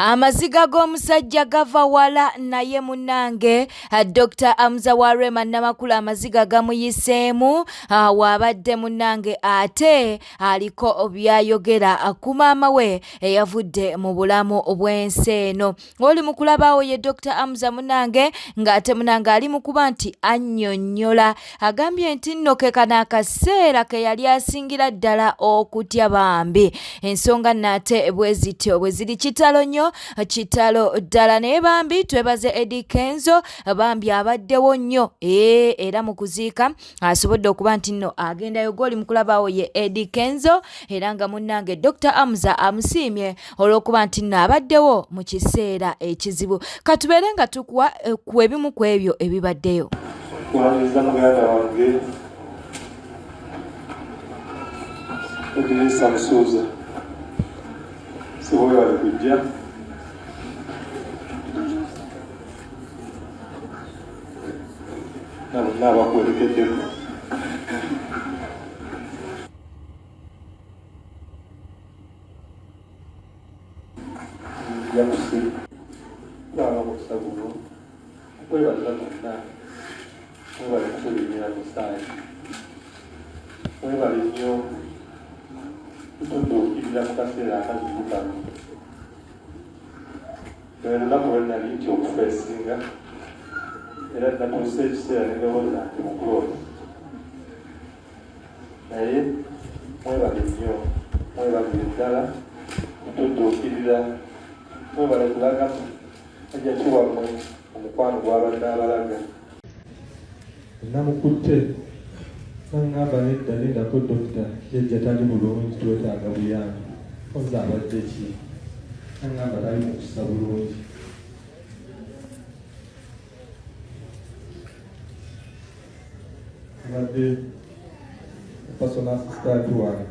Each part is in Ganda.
Amaziga g'omusajja gava wala naye munnange Dr. Hamza wa Rema Namakula Amaziga Gamuyisemu wabadde munnange ate aliko byayogera ku maama we eyavudde mu bulamu bw'ensi eno. Oli mu kulabaawo ye Dr. Hamza munnange ng'ate munnange ali mu kuba nti annyonnyola agambye nti nno ke kano akaseera ke yali asingira ddala okutya bambi ensonga nate bwe zityo bwe ziri kitalo nnyo kitalo ddala naye bambi twebaze Eddy Kenzo Bambi abaddewo nnyo era Mukuzika asobodde okuba nti nno agendayo goli mu kulabaawo ye Eddy Kenzo era nga munnange Dr. Hamza amusiimye olw'okuba nti nno abaddewo mu kiseera ekizibu katubeere nga tukuwa ku ebimu ku ebyo ebibaddeyo. Kwanjula muganda wange Edrisah Musuuza siwoyo ali kujja n'abakwerekeddeko yakusi kwaba okusa guno okwebaza gonna mwebale kutulimira musaayi mwebale nnyo tutudduukirira mu kaseera akazibu kano olunaku lwe nali nti okufa esinga era natuuse ekiseera nedowooza nti mukulooza naye mwebale nnyo mwebale ddala tutudduukirira mwebale kulagamu ajja kiwammwe omukwano gw'abadde abalaga namukutte nangamba nedda lindako dokita yajja tali bulungi twetaaga buyambi oza abadde ki nangamba tali mukisa bulungi abadde personal assistant wange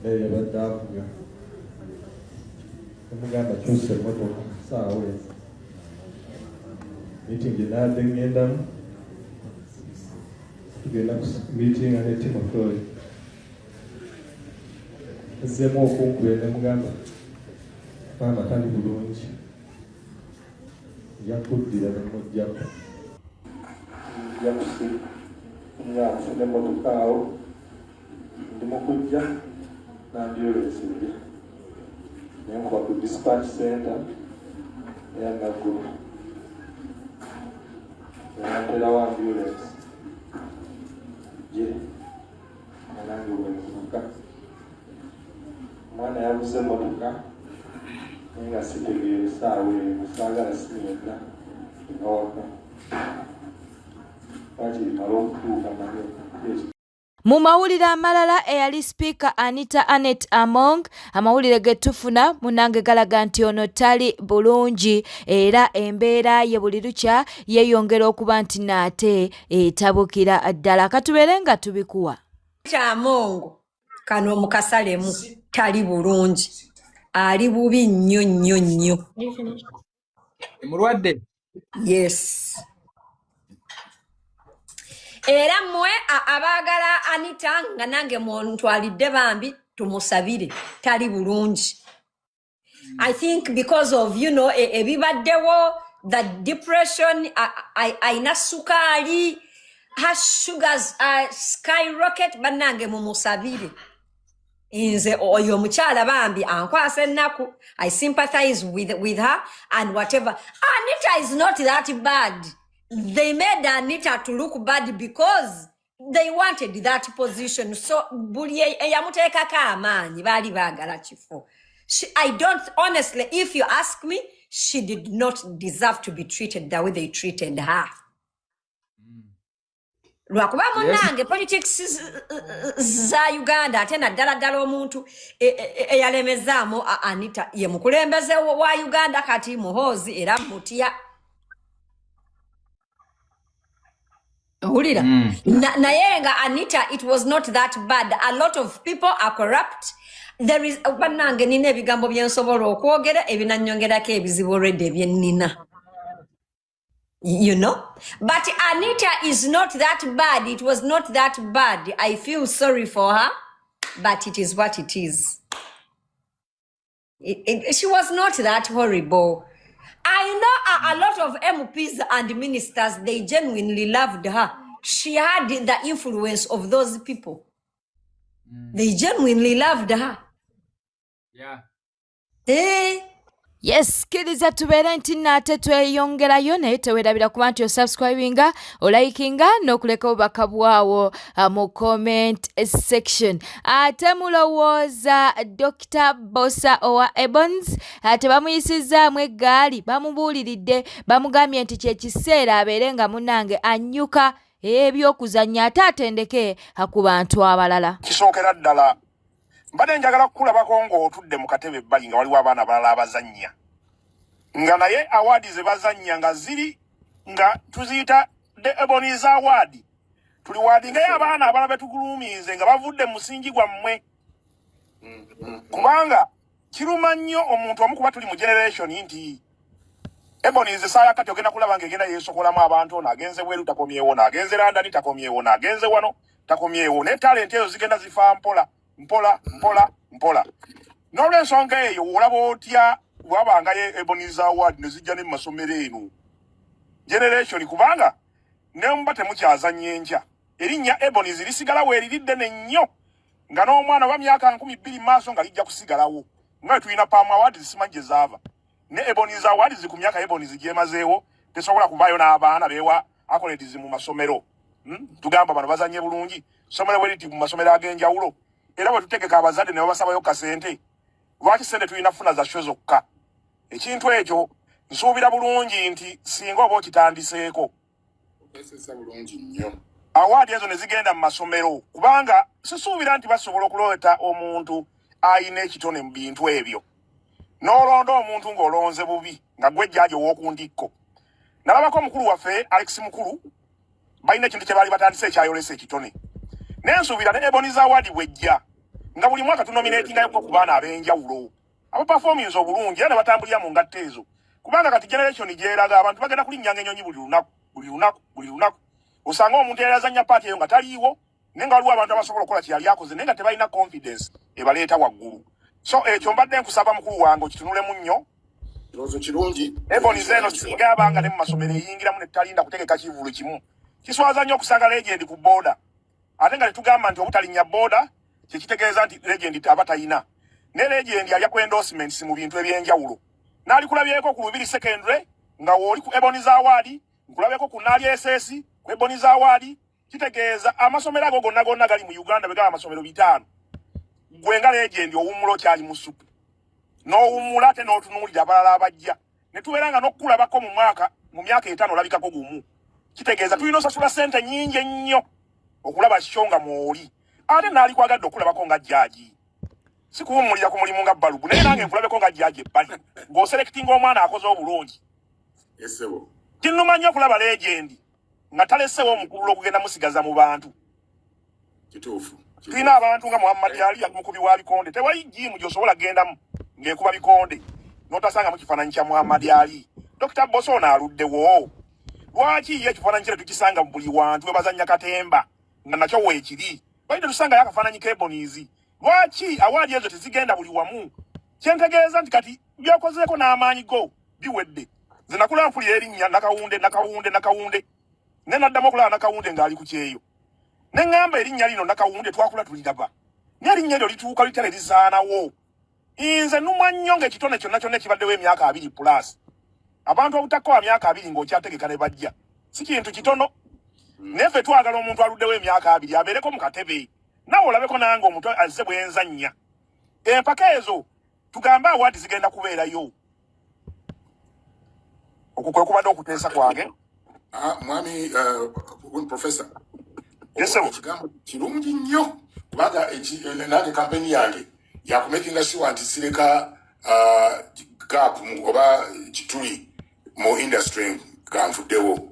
naye yabadde avuga namugamba kyusa emmotoka saawa ezi miitingi naadde ngendamu tugenda kumiitinga ne Timothy azzeemu okunkuba nemugamba maama tali bulungi yakuddira nemujjako yakusi nafuna emmotoka awo ndi mukujja nambyoleesedde naye nkuba ku dispatch center eya Naggulu nanterawo ambulance je nange bwenvuka omwana yabuze emmotoka naye nga sitegeere saawa eno saagala simu yonna ngawaka wakiri mala okutuuka naye mu mawulire amalala eyali Speaker Anita Anet Among amawulire ge tufuna munnange galaga nti ono tali bulungi era embeera ye buli lukya yeeyongera okuba nti naate etabukira ddala katubeere nga tubikuwa. Among kano mukasalemu tali bulungi ali bubi nnyo nnyo nnyo. Mulwadde? Yes. Era mwe abaagala Anita nga nange muntwalidde Bambi tumusabire tali bulungi. I think because of ebibaddewo the depression aina sukaali her sugars skyrocket bannange mumusabire. Nze oyo mukyala Bambi ankwasa ennaku. I sympathize with her and whatever. Anita is not that bad. They made Anita to look bad because they wanted that position. So, I don't, honestly, if you ask me, she did not deserve to be treated the way they treated her. Lwakuba munange politics za Uganda atena ddala omuntu eyalemezaamu Anita ye mukulembeze wa Uganda kati muhozi era mutya. Naye nga Anita, it was not that bad. A lot of people are corrupt. There is banange nina ebigambo byensobola okwogera ebinannyongerako ebizibu already ebyennina. But Anita is not that bad. It was not that bad. I feel sorry for her, but it is what it is. She was not that horrible. I know a lot of MPs and ministers, they genuinely loved her. She had the influence of those people. They genuinely loved her. Yeah. Yes, kkiriza tubeere nti nate tweyongerayo naye teweerabira kuba nti osubscribinga olikinga n'okuleka obubaka bwawo mu comment section. Ate mulowooza Dr. Bosa owa Ebons tebamuyisizaamu eggaali, bamubuuliridde bamugambye nti kyekiseera abeere nga munnange annyuka ebyokuzannya ate atendeke ku bantu abalala. Kisookera ddala mbadde njagala kukulabako ng'otudde mu katebe ebbali nga waliwo abaana abalala abazannya nga naye awaadi ze bazannya nga ziri nga tuziyita the Ebonies Award. Tuli waadi ngayo abaana abalala betugulumiize nga bavudde mu musingi gwammwe kubanga kiruma nnyo omuntu omu kuba tuli mu generation nti Ebonies saaya kati ogenda kulaba ng'egenda yeesokolamu abantu ono agenze bweru takomyewo n'agenze London takomyewo n'agenze wano takomyewo ne talent ezo zigenda zifa mpola n'olw'ensonga eyo olaba otya wabangayo Ebonies Award ne zijja ne mu masomero eno generation kubanga ne muba temukyazannya enkya erinnya Ebonies lisigala weeriridde nnyo nga n'omwana wa myaka 20 maaso nga lijja kusigalawo nga tulina Palm Award zisimanyi gye zaava ne Ebonies Award ku myaka Ebonies gyemazeewo tesobola kubaayo n'abaana beewa accolades mu masomero. Tugamba bano bazanye bulungi somero wedded mu masomero ag'enjawulo era bwe tutegeka abazadde ne babasabayo kasente lwaki sente tulina funa za show zokka. Ekintu ekyo nsuubira bulungi nti singa oba okitandiseeko okesesa bulungi nnyo awaadi ezo ne zigenda mu masomero kubanga sisuubira nti basobola okuloota omuntu ayina ekitone mu bintu ebyo n'olonda omuntu ng'olonze bubi nga gwe jjaaji ow'okundikko. Nalabako omukulu waffe Alex Mukulu balina ekintu kye baali batandise ekyayolesa ekitone n'ensuubira ne Ebonies Award bwejja nga buli mwaka tunominatingayoko ku baana ab'enjawulo aba performance obulungi era ne batambulira mu ngatto ezo kubanga kati generation gyeraga abantu bagenda kulinnyanga ennyonyi buli lunaku osanga omuntu eyazannya paati eyo nga taliiwo naye nga waliwo abantu abasobola okukola kyeyali akoze naye nga tebalina confidence ebaleeta waggulu. So ekyo mbadde nkusaba mukulu wange okitunulemu nnyo kirowoozo kirungi Ebonies eno singa yabanga ne mu masomero eyingiramu ne talinda kutegeka kivulu kimu kiswaza nnyo okusanga legend ku booda ate nga tetugamba nti obutalinnya booda kyekitegeeza nti legend aba talina ne legend alya ku endorsements mu bintu ebyenjawulo n'alikulabyeko ku Lubiri secondary nga woli ku Ebonies Award nkulabyeko ku Nali SS ku Ebonies Award kitegeeza amasomero ago gonna gali mu Uganda begaba amasomero 5 gwe nga legend owummula okyali mu supu n'owummula ate n'otunuulira abalala abajja ne tubeera nga n'okukulabako mu myaka 5 olabikako gumu kitegeeza tulina osasula sente nnyingi ennyo okulaba kyo nga mwoli ate naali kwagadde okulabako nga jjaaji si kuwummulira ku mulimu nga balubu naye nange nkulabeko nga jjaaji ebbali ng'oselekitinga omwana akoze obulungi kinnuma nnyo okulaba legend nga talesewo omukulu okugenda musigaza mu bantu. Kituufu tulina abantu nga Muhammad Ali mukubi wa bikonde tewali jimu gy'osobola gendamu ng'ekuba bikonde n'otasanga mu kifaananyi kya Muhammad Ali. Dr. Bosa ono aluddewo lwaki ye ekifaananyi kye tukisanga mu buli wantu we bazannya katemba nga nakyo weekiri lwaki tetusangayo akafaananyi k'Ebonies lwaki awaadi ezo tezigenda buli wamu kyentegeeza nti kati byokozeeko n'amaanyi go biwedde nze nakula mpulira erinnya nakawunde ne naddamu okulaba nakawunde ng'ali ku kyeyo ne ŋŋamba erinnya lino nakawunde twakula tuliraba naye erinnya eryo lituuka litera lizaanawo nze nnumwa nnyo ng'ekitone kyonna ekibaddewo emyaka 2+ abantu obutakkowa myaka 2 ng'okyategeka ne bajja si kintu kitono naye ffe twagala omuntu aluddewo emyaka 2 abeereko mu katebe nawe olabeko nange omuntu azze bwenzannya empaka ezo tugambe awaadi zigenda kubeerayo okwo kwe kubadde okuteesa kwange. Mwami Professor ekigambo kirungi nnyo kubanga nange kampeni yange yakumakinga sure nti sireka gap oba kituli mu industry kanfuddewo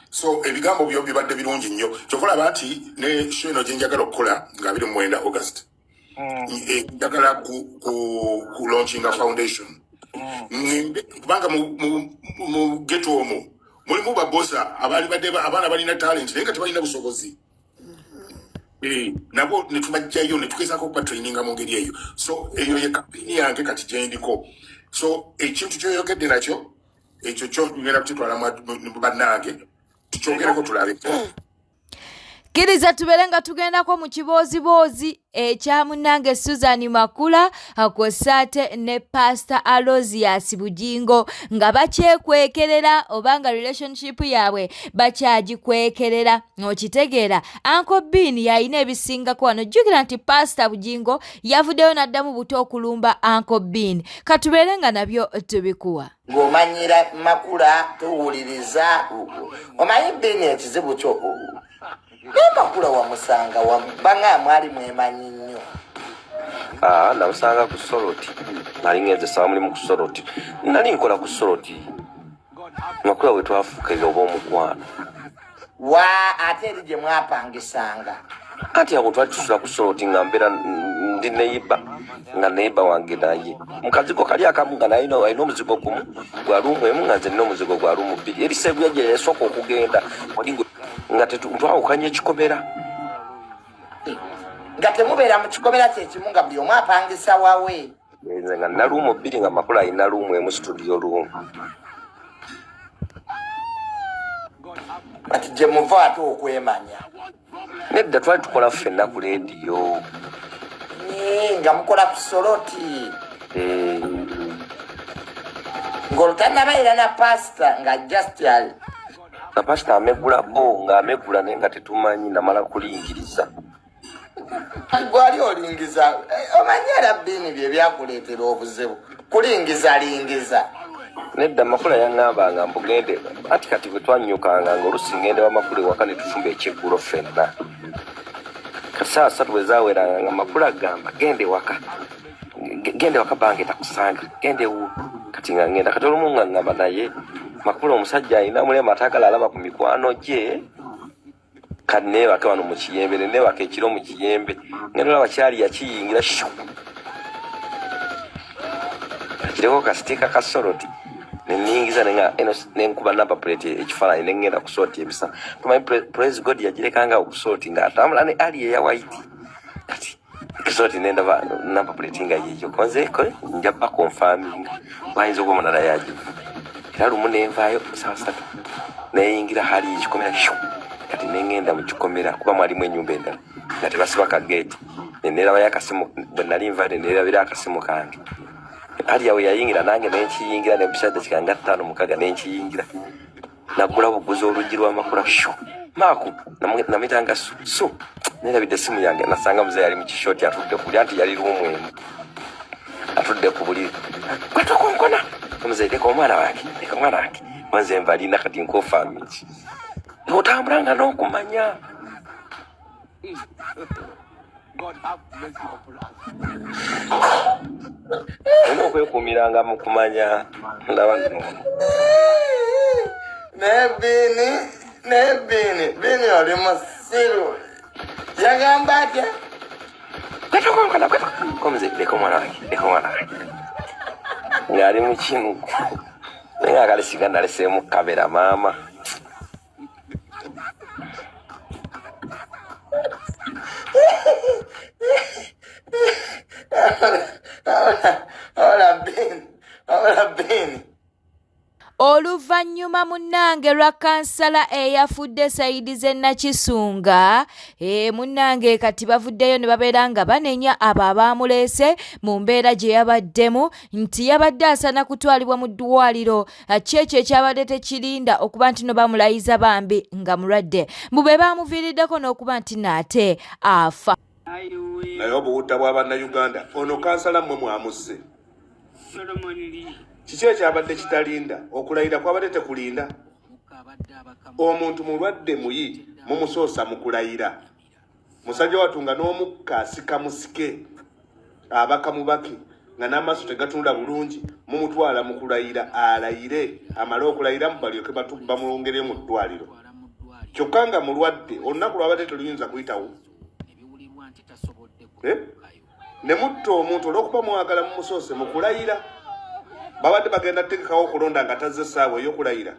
so ebigambo byo bibadde birungi nnyo kyokulaba nti ne show eno gye njagala okukola nga 29 August njagala ku launching a foundation kubanga mu ghetto omwo mulimu babosa abaana balina talent naye nga tebalina busobozi nabo ne tubajjayo ne tugezaako kuba traininga mu ngeri eyo. So eyo ye kampeni yange kati gyendiko. So ekintu kyoyogedde nakyo ekyo kyo ngenda kukitwala mu bannange tukyogereko tulabe. Kiriza tubeere nga tugendako mu kiboozibozi ekya munnange Susan Makula kw'ossa ne Pastor Aloysius Bugingo nga bakyekwekerera oba nga relationship yaabwe bakyagikwekerera. Okitegeera Uncle Bean yalina ebisingako wano. Jjukira nti Pastor Bugingo yavuddeyo n'addamu buto okulumba Uncle Bean. Katubeere nga nabyo tubikuwa. Ng'omanyira Makula tuwuliriza omanyi Bean ekizibu kyo Namakula wamusanga banga mwali mwemanyi nnyo. Namusanga ku Soroti. Nali ngenze samuli mu Soroti. Nali nkola ku Soroti. Makula we twafuuka oba omukwano. Ate eri gye mwapangisanga. Ati awo twali tusula ku Soroti nga mbeera ndi neiba nga neiba wange naye. Mukazigo kali akamu nga naye alina omuzigo gumu gwa lumu emu nga nze nina omuzigo gwa lumu bbiri. Eri Ssebunya gye yasooka okugenda nga tetwawukanya ekikomera. Nga temubeera mu kikomera kyekimu nga buli omu apangisa wawe. Nze nga nina lumu bbiri nga Makula alina lumu emu studio lumu. Kati gye muva ate okwemanya. Nedda twali tukola ffenna ku leediyo. Nga mukola ku Soroti. Ng'olutanabaira na Pastor nga just yali. Na Pastor amegulako nga amegula naye nga tetumanyi namala kulingiriza. Gwali olingiza omanyi era Bean bye byakuleetera obuzibu. Kulingiza. Nedda Makula yaŋŋamba nga mbugende ati kati bwe twannyukanga ng'oluusi ngende wa Makula ewaka ne tufumba ekyeggulo ffenna. Kati saa 3 bwe zaaweranga nga Makula agamba gende waka bange takusanga gende wu. Kati nga ngenda kati olumu nga ŋŋamba naye Makula omusajja alina mulema ataagala alaba ku mikwano gye. Kati neebake wano mu kiyembe neebaka ekiro mu kiyembe ngenda olaba kyali yakiyingira akireko kasiteeka ka Soroti neningiza nenkuba namba plate ekifaananyi nengenda ku Soroti ebisa. Tumanyi Praise God yagirekanga ku Soroti nga atambula ne ali eya white. Kati Soroti nendaba namba plate nga yeyo konzeko nja ba confirming bayinza okuba munala yagivu. Era lumu nenvaayo saa 3 neyingira hali ekikomera kati nengenda mu kikomera kuba mwalimu ennyumba endala nga tebasiba kageeti. Neneraba yakasimu bwe nali nvaade nerabira akasimu kange. Ali yawe yayingira nange nenkiyingira n'ebisadde kikanga 5 mukaga nenkiyingira. Nagula buguzi oluggi lwa Makula Maku namitanga so nerabidde essimu yange nasanga muzeeyi ali mu kishoti atudde ku buli anti yali lumu emu atudde ku buli kwatokonkona omuzeeyi leka omwana wange manze mbalina kati nkofamiki otambulanga n'okumanya. Olina okwekuumiranga mu kumanya ndaba Bean oli musiru. Yagamba atya? Komuzeeyi leka omwana wange ng'ali mu kinu naye nga akalisiga naleseemu kamera maama. Hola Bean. Oluvannyuma munnange lwa kansala eyafudde Saidi Zennakisunga munnange kati bavuddeyo ne babeera nga banenya abo abaamuleese mu mbeera gye yabaddemu nti yabadde asana kutwalibwa mu ddwaliro kyekyo ekyabadde tekirinda okuba nti no bamulayiza bambi nga mulwadde mbu be baamuviiriddeko n'okuba nti naate afa. Naye obuwutta bw'Abannayuganda ono kansala mmwe mwamusse. Kiki ekyabadde kitalinda? Okulayira kwabadde tekulinda? Omuntu mulwadde muyi mumusoosa mu kulayira. Musajja watunga n'omukka asika musike abaka mubake nga n'amaaso tegatunula bulungi mumutwala mu kulayira alayire amale okulayira mubalyoke bamulongere mu ddwaliro. Kyokka nga mulwadde olunaku lwabadde teluyinza kuyitawo. Ne mutta omuntu olw'okuba mwagala mumusoose mu kulayira. Babadde bagenda tegekawo okulonda nga tazze essaawa ey'okulayira.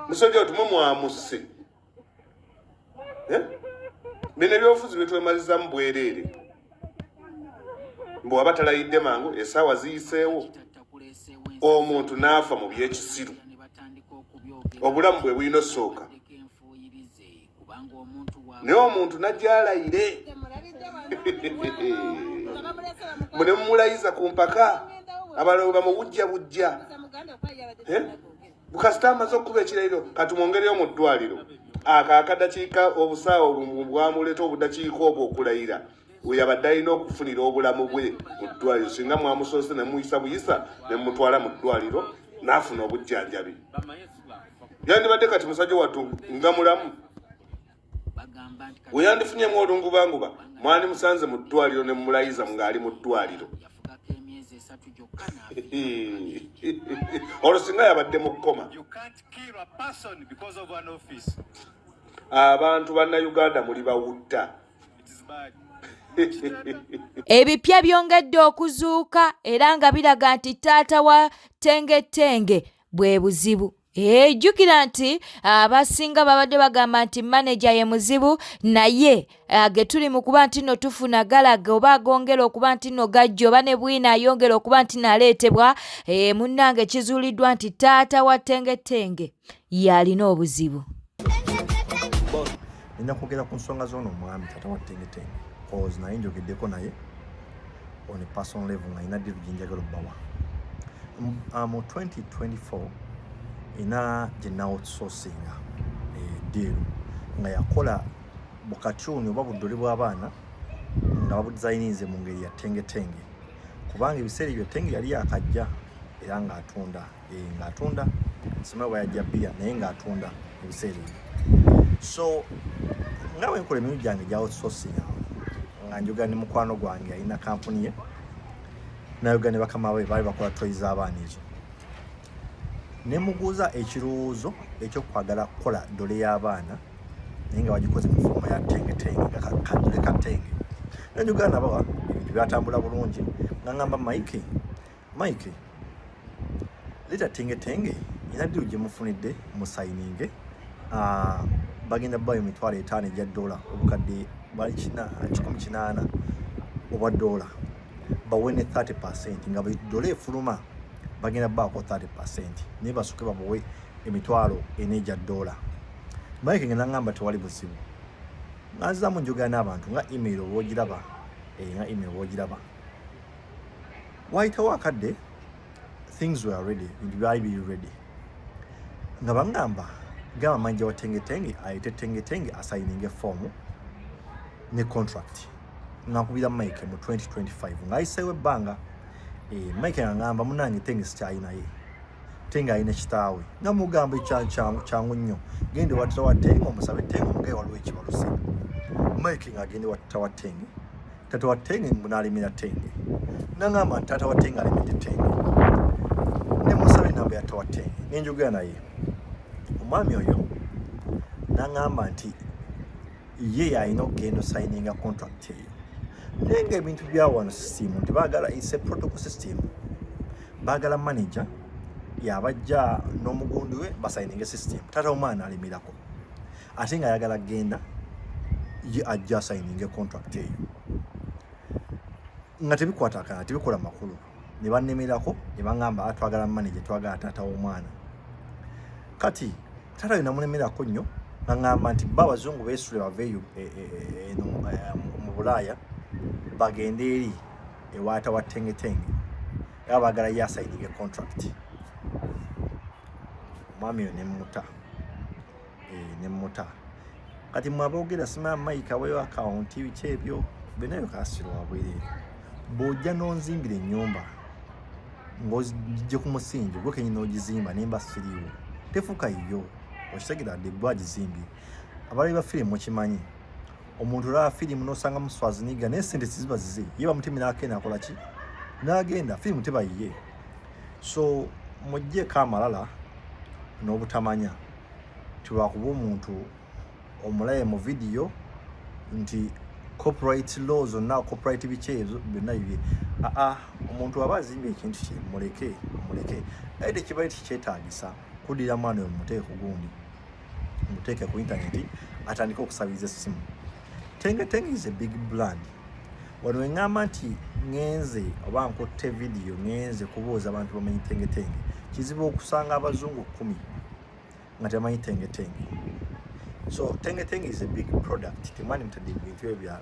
Musajja otumwe mwamusse. bino ebyobufuzi byetwemaliza mu bwereere mbu waba talayidde mangu essaawa ziyiseewo omuntu n'afa mu byekisiru obulamu bwe bulina osooka naye omuntu najja alayire mune mumulayiza ku mpaka abalala bamubujja bujja bukasita amaze okuba ekirayiro katumwongereyo mu ddwaliro akadakiika obusaawa bwamuleeta obudakiika obwo okulayira oyo abadde alina okufunira obulamu bwe mu ddwaliro singa mwamusoose ne muyisa buyisa ne mumutwala mu ddwaliro n'afuna obujjanjabi yandibadde kati musajja wattu nga mulamu we yandifunyemu olungubanguba mwani musanze mu ddwaliro ne mumulayiza ng'ali mu ddwaliro olwo singa yabadde mu kkoma abantu bannayuganda muli bawutta ebipya byongedde okuzuuka era nga biraga nti taata wa Tenge Tenge bwe buzibu. Jjukira nti abasinga babadde bagamba nti manager ye muzibu naye ge tuli mu kuba nti nno tufuna galaga oba agongera okuba nti nno gajja oba ne bwina ayongera okuba nti naleetebwa munnange kizuuliddwa nti taata wa Tenge Tenge yalina obuzibu. Nina kwogera ku nsonga z'ono omwami taata wa Tenge Tenge cause naye njogeddeko naye on a personal level nga ina ddiru gyenjagala obbawa mu 2024 ina gye outsourcinga deal nga yakola bukatuni oba buddole bw'abaana nga babudesigninze mu ngeri ya Tenge Tenge kubanga ebiseera ebyo Tenge yali yakajja era ng'atunda simanyi bwe yajja bbiya naye ng'atunda ebiseera ebyo so nga bwe nkola emirimu gyange gya outsourcinga nga njoga ne mukwano gwange alina kampuni ye nayoga ne bakama be baali bakola toyi z'abaana ezo ne muguza ekirowoozo ekyokwagala kukola dole y'abaana naye nga bagikoze mu fooma ya Tenge Tenge nga kadole ka Tenge nenjoga nabawa ebintu byatambula bulungi nga ngamba Mike leta Tenge Tenge ina ddiru gye mufunidde musayininge bagenda bayo $5,000 ejja dola obukadde bali 180 obwa dola bawene 30% nga buli dola efuluma bagenda baako 30% naye basuke babawe $4,000 ejja dola. Mike ngenda ngamba tewali buzibu ngazaamu njogera n'abantu nga email woogiraba wayitawo akadde things were ready bintu byali biri ready nga bangamba gamba manja wa Tenge Tenge ayite Tenge Tenge asayininge formu ne contract nakubira Mike mu 2025 ngayiseewo ebbanga Mike ngamba munange Tenge sikyayina ye Tenge ayina kitaawe nga mugamba kyangu nnyo gende watta wa Tenge omusabe Tenge omugaye waliwo ekibaluse Mike ngagende watta wa Tenge tata wa Tenge munalimira Tenge nangamba tata wa Tenge alimidde Tenge ne musabe namba ya tata wa Tenge nenjogera naye omwami oyo nangamba nti ye alina okugenda osayininga contract eyo naye nga ebintu byawano system nti baagala is a protocol system baagala manager yabajja n'omugundi we basayininga system tata omwana alimirako ate nga ayagala genda ye ajja asayininga contract eyo nga tebikwatagana tebikola makulu ne bannemerako ne bangamba atwagala manager twagala taata w'omwana kati tata yo namulemerako nnyo ngamba nti abazungu beesule baveeyo mu Bulaaya bagende eri ewaata wa Tenge Tenge era baagala ye asayininge contract omwami oyo nemuta kati mwaboogera simanyi Mike aweyo akawunti biki ebyo benayo kasirwa bwereere bw'ojja n'onzimbira ennyumba ng'ogije ku musingi gwe kenyini ogizimba nemba siriiwo tefuuka yiyo okitegera dde bwagizimbye abali ba firimu mukimanyi omuntu olaba firimu n'osanga muswaziniga naye sente ziba zize ye bamutemera akene akola ki n'agenda firimu tebayiye so muggyeko amalala n'obutamanya tiwakuba omuntu omulaye mu vidiyo nti copyright laws zonna copyright biki ezo byonna bibye omuntu aba azimbye ekintu kye muleke ate kibaali tikyetaagisa kudira mwana oyo muteeke gundi muteeke ku internet atandika okusabiriza essimu Tenge Tenge is a big brand. Wano engamba nti ngenze oba nkotte video ngenze kubuuza abantu bamanyi Tenge Tenge. Kizibu okusanga abazungu 10 nga tebamanyi Tenge Tenge. So Tenge Tenge is a big product. Temani mutadde bintu ebya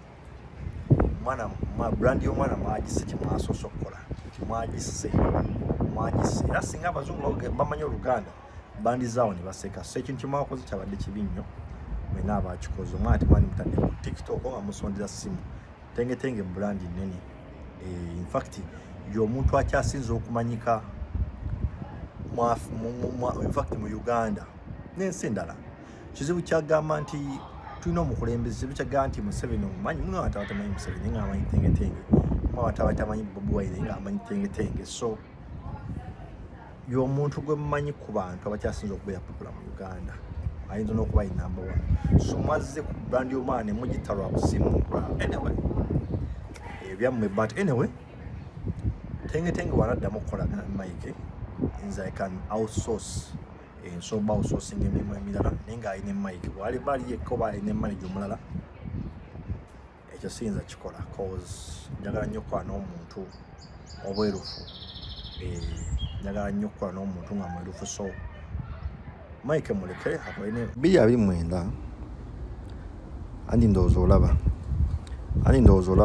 brand y'omwana mwagise kimwasoso okukola. Mwagise. Era singa abazungu bamanyi Uganda bandi zaawo ne baseka. So ekintu kimwakoze kyabadde kibi nnyo. Mwena abakikoze omwana temani mutadde ku TikTok nga musondera simu. Tenge Tenge brand nene. In fact, y'omuntu akyasinze okumanyika in fact mu Uganda n'ensi endala. Kizibu kyagamba nti tulina omukulembeze, kizibu kyagamba nti Museveni omumanyi, muno abantu abatamanyi Museveni nga amanyi Tenge Tenge, mu abantu abatamanyi Bobi Wine nga amanyi Tenge Tenge. So y'omuntu gwe mumanyi ku bantu abakyasinze okubeera popular mu Uganda. Ayinza n'okuba ye number 1. So mwazze ku brand y'omwana ne mugita lwa busimu. Anyway, ebyammwe but anyway, Tenge Tenge wanaddamu okukolagana ne Mike. Nze I can outsource. So ba outsourcing emirimu emirala naye ng'alina Mike. Bwali bali yekka oba alina manager omulala, ekyo siyinza kikola cause njagala nnyo okukola n'omuntu obwerufu. Njagala nnyo okukola n'omuntu nga mwerufu. So Mike muleke akoline 229 andi ndowooza olaba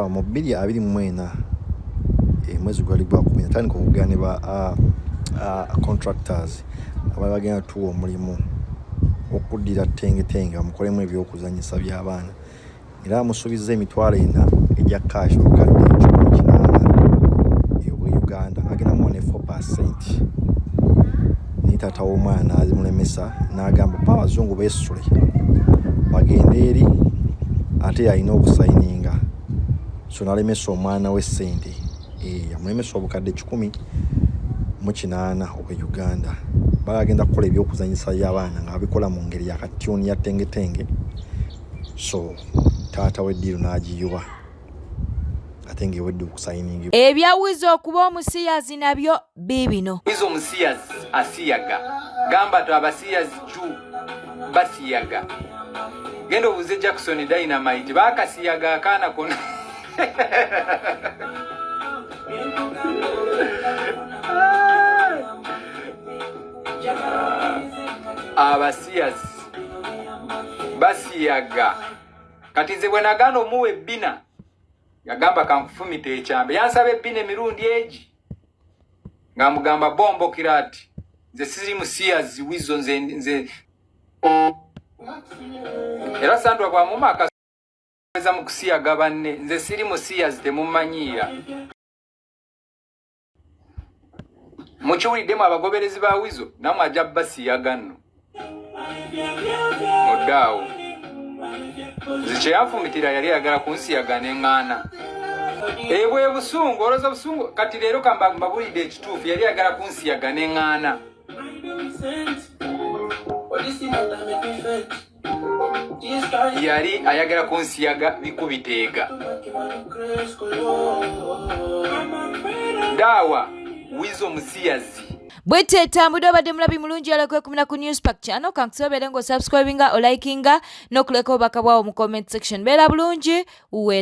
mu 224 mwezi gwali gwa 10 natandika okugaa ne ba contractors abali bagenda tuwa omulimu okuddira Tenge Tenge bamukolemu ebyokuzanyisa by'abaana, era amusuubiza emitwalo 4 egya cash okadde 18 ewe Uganda. Agenda muwone 4% ni taata w'omwana azimulemesa n'agamba pa abazungu beesule bagende eri ate yalina okusayininga. So nalemesa omwana we ssente yamulemesa obukadde 18 obwe Uganda. Bagenda kukola ebyokuzanyisa by'abaana nga babikola mu ngeri ya katyuni ya Tenge Tenge. So taata w'eddiiro n'agiyiwa ate ng'ewedde okusayininga. Ebyawiza okuba omusiyazi nabyo biibino. Wizo omusiyazi asiyaga gamba to abasiyazi ju basiyaga. Genda obuze Jackson Dynamite bakasiyaga akaana konna. Abasiyazi basiyaga kati nze bwe nagana omuwa ebbina yagamba kankufumita ekyambe yansaba ebbina emirundi egi nga mugamba bombo kirati nze siri musiyazi wizo nze era sandwa kwa muma akaweza mu kusiyaga banne nze siri musiyazi temumanyiira. Mukiwuliddemu abagoberezi ba wizo namwe ajja basiyaga nno oddaawo nze kyeyanfumitira yali ayagala kunsiyaga n'eŋŋaana ebwe busungu olowooza busungu kati leero kambabulidde ekituufu yali ayagala kunsiyaga n'eŋŋaana. Yali ayagala kunsiyaga bikubiteega daawa wizo musiyazi. Bwete tambudde obadde mulabi mulungi alekwe kumina ku News Pack channel. Kankusobere ngo subscribinga o likinga n'okuleka obubaka bwawo mu comment section. Beera bulungi uwe